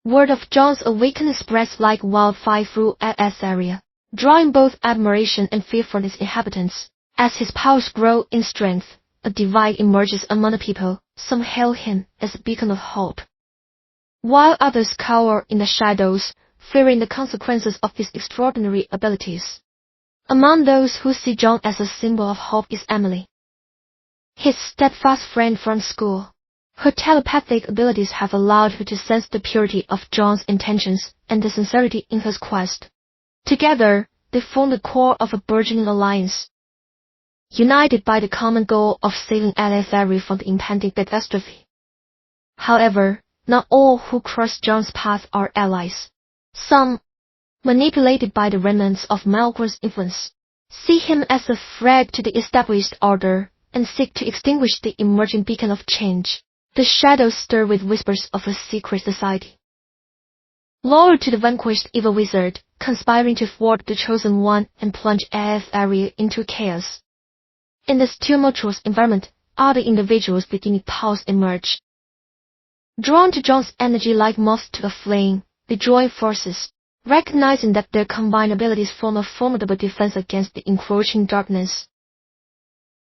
Word of John's awakening spreads like wildfire through Aetheria, drawing both admiration and fear from its inhabitants. As his powers grow in strength, a divide emerges among the people. Some hail him as a beacon of hope, while others cower in the shadows, fearing the consequences of his extraordinary abilities. Among those who see John as a symbol of hope is Emily, his steadfast friend from school. Her telepathic abilities have allowed her to sense the purity of John's intentions and the sincerity in his quest. Together, they form the core of a burgeoning alliance, united by the common goal of saving Aetheria from the impending catastrophe. However, not all who cross John's path are allies. Some, manipulated by the remnants of malevolent influence, see him as a threat to the established order and seek to extinguish the emerging beacon of change. The shadows stir with whispers of a secret society, loyal to the vanquished evil wizard, conspiring to thwart the chosen one and plunge Aetheria into chaos. In this tumultuous environment, other individuals beginning powers emerge. Drawn to John's energy like moths to a flame, they join forces, recognizing that their combined abilities form a formidable defense against the encroaching darkness.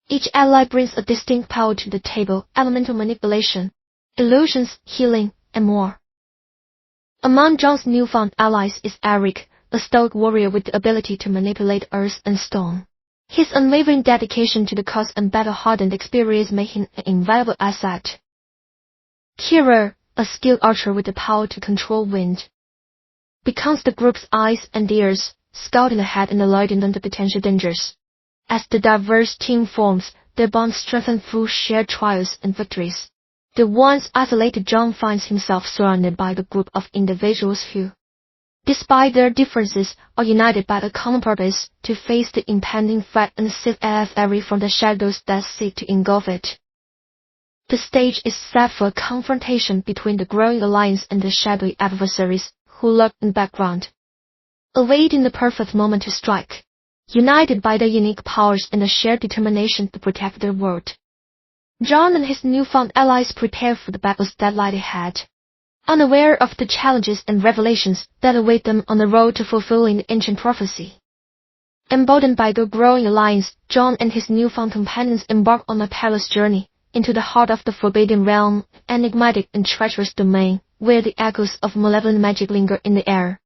Each ally brings a distinct power to the table: elemental manipulation, illusions, healing, and more. Among John's newfound allies is Eric, a stoic warrior with the ability to manipulate earth and stone. His unwavering dedication to the cause and battle-hardened experience make him an invaluable asset. Kira, a skilled archer with the power to control wind, becomes the group's eyes and ears, scouting ahead and alerting them to potential dangers. As the diverse team forms, their bonds strengthen through shared trials and victories. The once isolated John finds himself surrounded by a group of individuals who, despite their differences, are united by a common purpose to face the impending threat and save Aetheria from the shadows that seek to engulf it. The stage is set for a confrontation between the growing alliance and the shadowy adversaries who lurk in the background, awaiting the perfect moment to strike. United by their unique powers and a shared determination to protect their world, John and his newfound allies prepare for the battles that lie ahead, unaware of the challenges and revelations that await them on the road to fulfilling the ancient prophecy. Emboldened by the growing alliance, John and his newfound companions embark on a perilous journey into the heart of the Forbidden Realm, an enigmatic and treacherous domain where the echoes of malevolent magic linger in the air.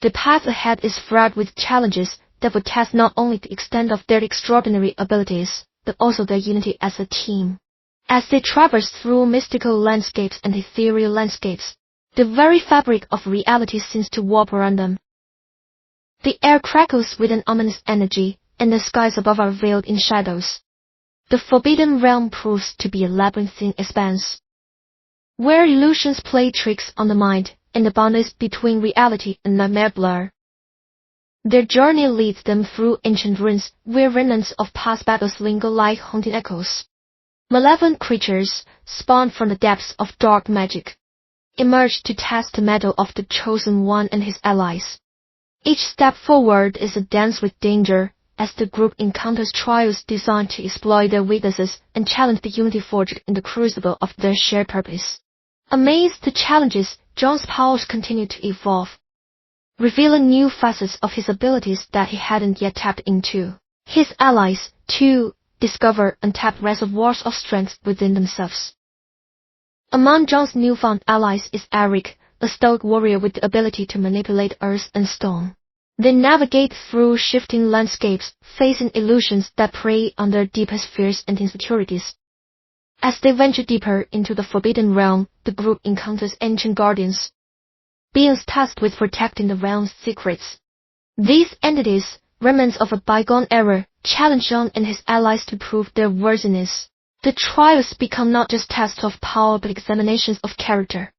The path ahead is fraught with challenges that would test not only the extent of their extraordinary abilities, but also their unity as a team. As they traverse through mystical landscapes and ethereal landscapes, the very fabric of reality seems to warp around them. The air crackles with an ominous energy, and the skies above are veiled in shadows. The Forbidden Realm proves to be a labyrinthine expanse, where illusions play tricks on the mind, and the boundaries between reality and nightmare blur. Their journey leads them through ancient ruins where remnants of past battles linger like haunting echoes. Malevolent creatures, spawned from the depths of dark magic, emerge to test the mettle of the Chosen One and his allies. Each step forward is a dance with danger, as the group encounters trials designed to exploit their weaknesses and challenge the unity forged in the crucible of their shared purpose. Amidst the challenges, John's powers continue to evolve, revealing new facets of his abilities that he hadn't yet tapped into. His allies, too, discover untapped reservoirs of strength within themselves. Among John's newfound allies is Eric, a stoic warrior with the ability to manipulate earth and stone. They navigate through shifting landscapes, facing illusions that prey on their deepest fears and insecurities. As they venture deeper into the Forbidden Realm, the group encounters ancient guardians, beings tasked with protecting the realm's secrets. These entities, remnants of a bygone era, challenge John and his allies to prove their worthiness. The trials become not just tests of power but examinations of character,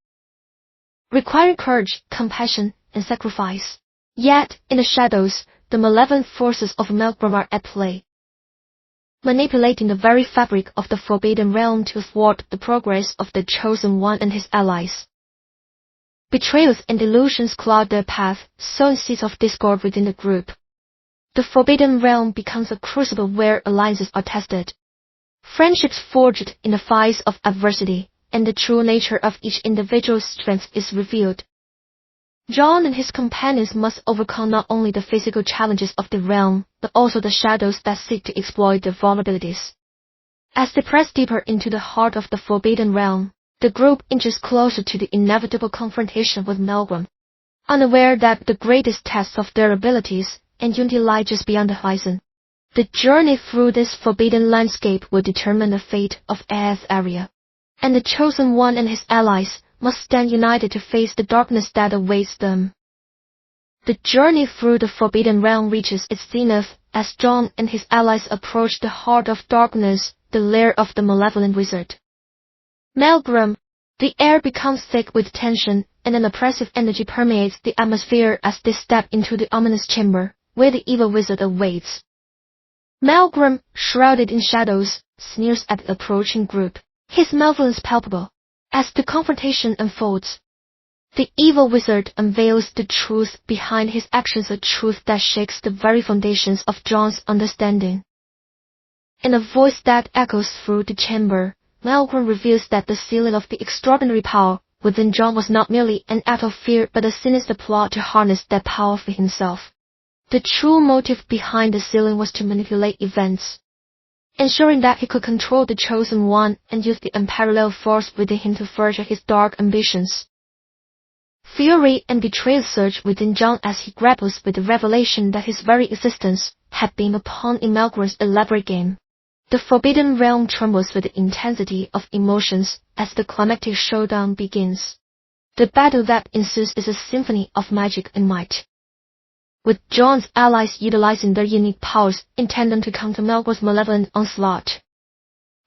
requiring courage, compassion, and sacrifice. Yet, in the shadows, the malevolent forces of Embark are at play, manipulating the very fabric of the Forbidden Realm to thwart the progress of the Chosen One and his allies. Betrayals and illusions cloud their path, sowing seeds of discord within the group. The Forbidden Realm becomes a crucible where alliances are tested, friendships forged in the face of adversity, and the true nature of each individual's strength is revealed. John and his companions must overcome not only the physical challenges of the realm, but also the shadows that seek to exploit their vulnerabilities. As they press deeper into the heart of the Forbidden Realm, the group inches closer to the inevitable confrontation with malevolent, unaware that the greatest test of their abilities and unity lie just beyond the horizon. The journey through this forbidden landscape will determine the fate of Aetheria, and the Chosen One and his allies must stand united to face the darkness that awaits them. The journey through the Forbidden Realm reaches its zenith as John and his allies approach the heart of darkness, the lair of the malevolent wizard. Malevolent, the air becomes thick with tension, and an oppressive energy permeates the atmosphere as they step into the ominous chamber, where the evil wizard awaits. Malevolent, shrouded in shadows, sneers at the approaching group, his malevolence palpable. As the confrontation unfolds, the evil wizard unveils the truth behind his actions, a truth that shakes the very foundations of John's understanding. In a voice that echoes through the chamber, Malevolent reveals that the sealing of the extraordinary power within John was not merely an act of fear but a sinister plot to harness that power for himself. The true motive behind the sealing was to manipulate events, ensuring that he could control the Chosen One and use the unparalleled force within him to further his dark ambitions. Fury and betrayal surge within John as he grapples with the revelation that his very existence had been a pawn in Malevolent's elaborate game. The Forbidden Realm trembles with the intensity of emotions as the climactic showdown begins. The battle that ensues is a symphony of magic and might, with John's allies utilizing their unique powers intended to counter Malevolent's malevolent onslaught.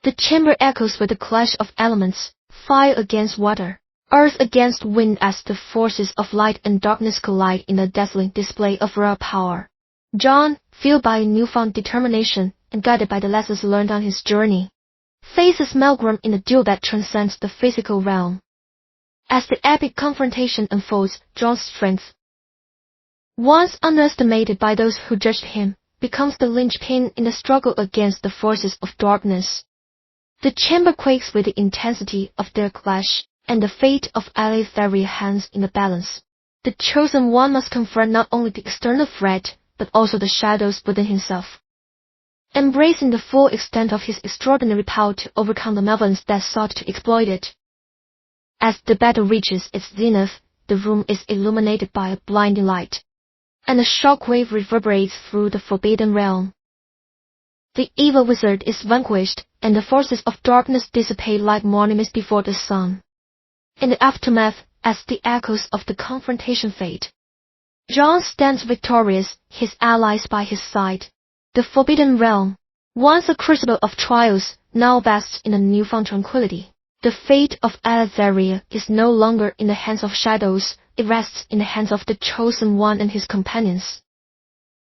The chamber echoes with the clash of elements, fire against water, earth against wind as the forces of light and darkness collide in a dazzling display of raw power. John, fueled by newfound determination and guided by the lessons learned on his journey, faces Malevolent in a duel that transcends the physical realm. As the epic confrontation unfolds, John's strength, once underestimated by those who judged him, becomes the linchpin in the struggle against the forces of darkness. The chamber quakes with the intensity of their clash, and the fate of Aetheria hangs in the balance. The Chosen One must confront not only the external threat, but also the shadows within himself, embracing the full extent of his extraordinary power to overcome the malevolence that sought to exploit it. As the battle reaches its zenith, the room is illuminated by a blinding light, and a shockwave reverberates through the Forbidden Realm. The evil wizard is vanquished, and the forces of darkness dissipate like morning mist before the sun. In the aftermath, as the echoes of the confrontation fade, John stands victorious, his allies by his side. The Forbidden Realm, once a crucible of trials, now basks in a newfound tranquility. The fate of Aetheria is no longer in the hands of shadows, it rests in the hands of the Chosen One and his companions.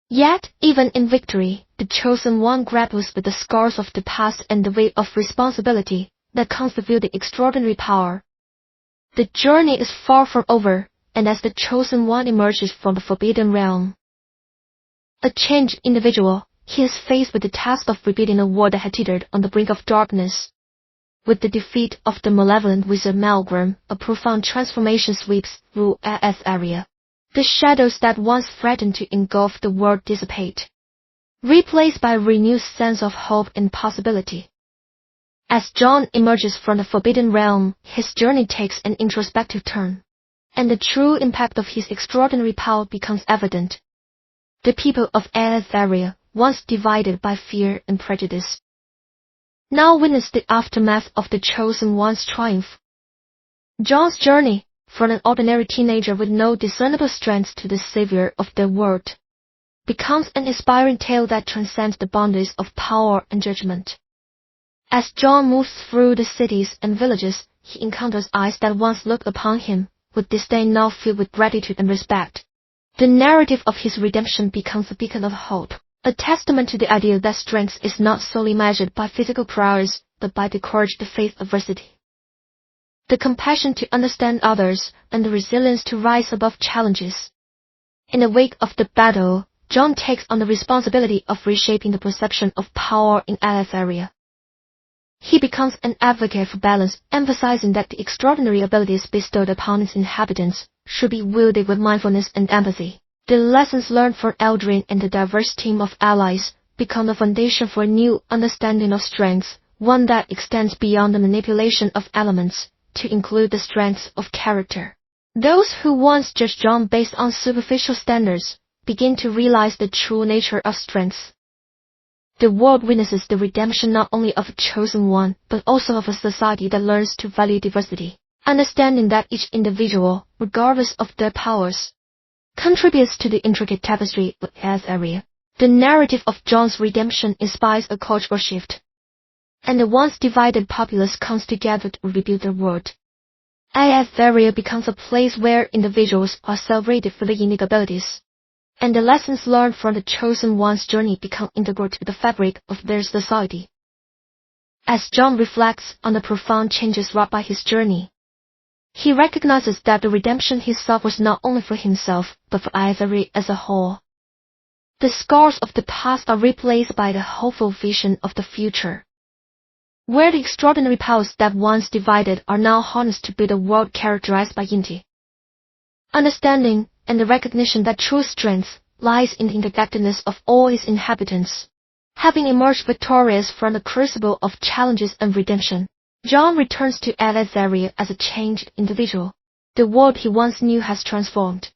Yet, even in victory, the Chosen One grapples with the scars of the past and the weight of responsibility that constitute the extraordinary power. The journey is far from over, and as the Chosen One emerges from the Forbidden Realm, a changed individual, he is faced with the task of rebuilding a world that had teetered on the brink of darkness. With the defeat of the malevolent wizard Malevolent, a profound transformation sweeps through Aetheria. The shadows that once threatened to engulf the world dissipate, replaced by a renewed sense of hope and possibility. As John emerges from the Forbidden Realm, his journey takes an introspective turn, and the true impact of his extraordinary power becomes evident. The people of Aetheria, once divided by fear and prejudice, now witness the aftermath of the Chosen One's triumph. John's journey, from an ordinary teenager with no discernible strength to the savior of their world, becomes an inspiring tale that transcends the boundaries of power and judgment. As John moves through the cities and villages, he encounters eyes that once looked upon him with disdain, now filled with gratitude and respect. The narrative of his redemption becomes a beacon of hope, a testament to the idea that strength is not solely measured by physical prowess, but by the courage to face adversity, the compassion to understand others, and the resilience to rise above challenges. In the wake of the battle, John takes on the responsibility of reshaping the perception of power in Aetheria. He becomes an advocate for balance, emphasizing that the extraordinary abilities bestowed upon its inhabitants should be wielded with mindfulness and empathy. The lessons learned from Eldrin and the diverse team of allies become the foundation for a new understanding of strength, one that extends beyond the manipulation of elements to include the strengths of character. Those who once judged John based on superficial standards begin to realize the true nature of strength. The world witnesses the redemption not only of a chosen one, but also of a society that learns to value diversity, understanding that each individual, regardless of their powers, contributes to the intricate tapestry of Aetheria. The narrative of John's redemption inspires a cultural shift, and the once divided populace comes together to rebuild the world. Aetheria becomes a place where individuals are celebrated for their unique abilities, and the lessons learned from the chosen one's journey become integral to the fabric of their society. As John reflects on the profound changes wrought by his journey, he recognizes that the redemption he sought was not only for himself, but for Aetheria as a whole. The scars of the past are replaced by the hopeful vision of the future, where the extraordinary powers that once divided are now harnessed to build a world characterized by unity, understanding, and the recognition that true strength lies in the interconnectedness of all its inhabitants. Having emerged victorious from the crucible of challenges and redemption, John returns to Aetheria as a changed individual. The world he once knew has transformed,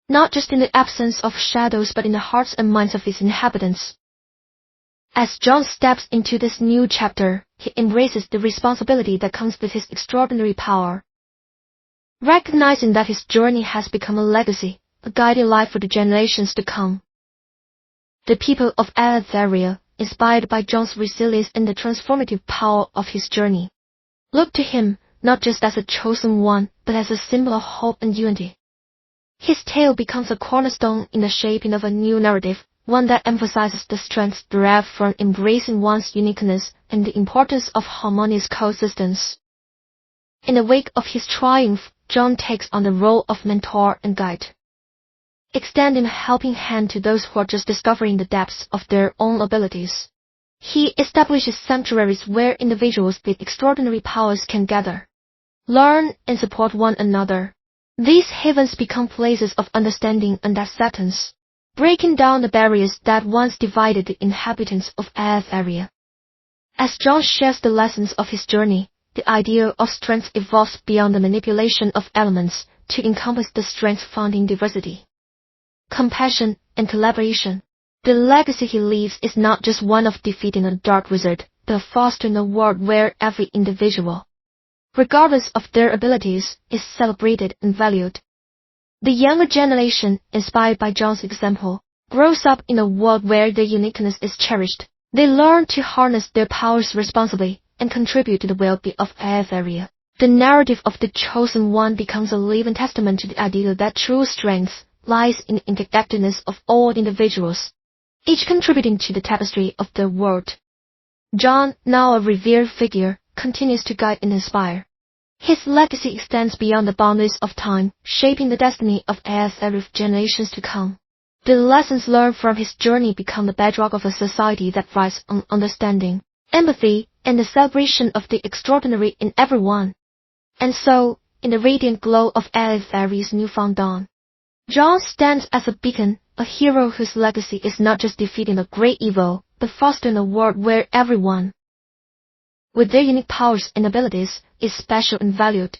not just in the absence of shadows but in the hearts and minds of its inhabitants. As John steps into this new chapter, he embraces the responsibility that comes with his extraordinary power, recognizing that his journey has become a legacy, a guiding light for the generations to come. The people of Aetheria, inspired by John's resilience and the transformative power of his journey, look to him not just as a chosen one, but as a symbol of hope and unity. His tale becomes a cornerstone in the shaping of a new narrative, one that emphasizes the strength derived from embracing one's uniqueness and the importance of harmonious coexistence. In the wake of his triumph, John takes on the role of mentor and guide, extending a helping hand to those who are just discovering the depths of their own abilities. He establishes sanctuaries where individuals with extraordinary powers can gather, learn, and support one another. These havens become places of understanding and acceptance, breaking down the barriers that once divided the inhabitants of Aetheria. As John shares the lessons of his journey, the idea of strength evolves beyond the manipulation of elements to encompass the strength found in diversity, compassion, and collaboration. The legacy he leaves is not just one of defeating a dark wizard, but of fostering a world where every individual, regardless of their abilities, is celebrated and valued. The younger generation, inspired by John's example, grows up in a world where their uniqueness is cherished. They learn to harness their powers responsibly and contribute to the well-being of Aetheria. The narrative of the chosen one becomes a living testament to the idea that true strength lies in the interconnectedness of all individuals, each contributing to the tapestry of the world. John, now a revered figure, continues to guide and inspire. His legacy extends beyond the boundaries of time, shaping the destiny of Aetheria for generations to come. The lessons learned from his journey become the bedrock of a society that thrives on understanding, empathy, and the celebration of the extraordinary in everyone. And so, in the radiant glow of Aetheria's newfound dawn, John stands as a beacon, a hero whose legacy is not just defeating a great evil, but fostering a world where everyone, with their unique powers and abilities, is special and valued.